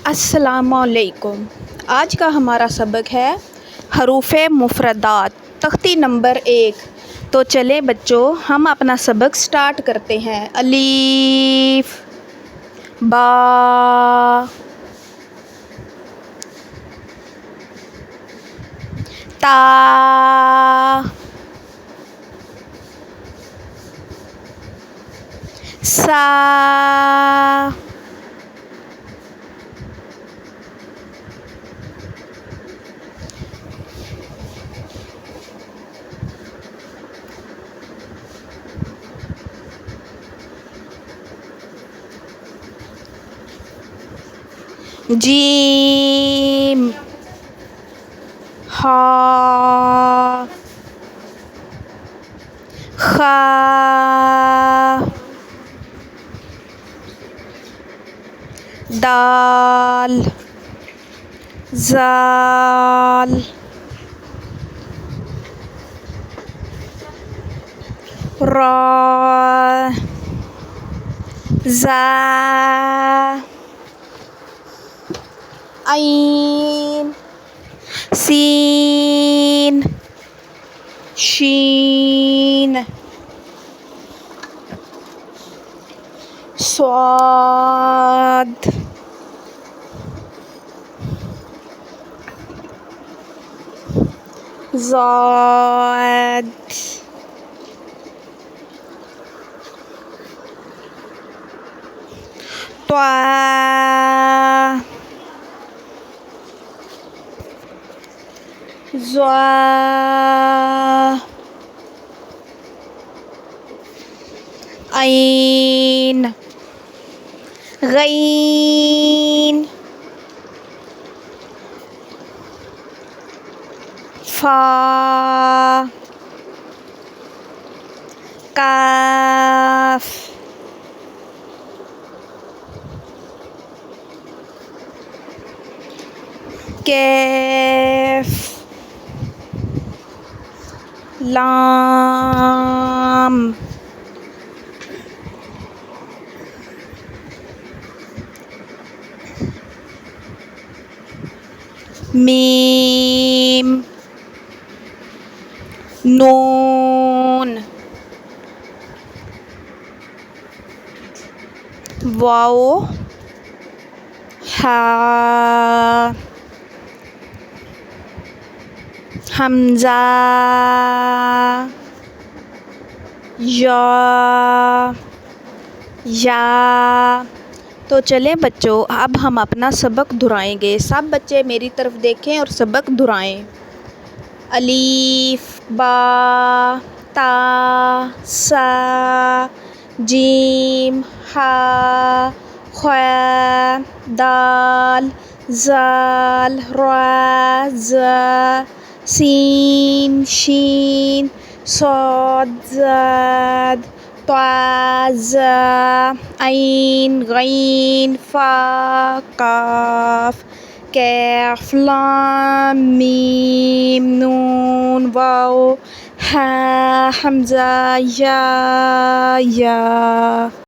अस्सलामुअलैकुम। आज का हमारा सबक है हरूफ़े मुफ़रदात, तख्ती नंबर 1। तो चले बच्चों, हम अपना सबक स्टार्ट करते हैं। अलीफ, बा, ता, सा, जीम, हा, खा, दाल, ज़ाल, रा, ज़ा, ऐन, सीन, शीन, स्वाद, ज़ाद, त्वा, ज़्वा, ऐन, गैन, फा, काफ, कैफ, लाम, मीम, नून, वाओ, हा, हमज़ा, या। तो चलें बच्चों, अब हम अपना सबक दोहराएंगे। सब बच्चे मेरी तरफ देखें और सबक दोहराएं। अलीफ, बा, ता, सा, जीम, हा, ख्वा, दाल, ज़ाल, रा, ज़ा, सीन, शीन, सॉद, ज़ाद, त्वा, ज़ा, ऐन, गैन, फा, काफ, कैफ, लाम, मीम, नून, वाओ, हा, हमज़ा, या।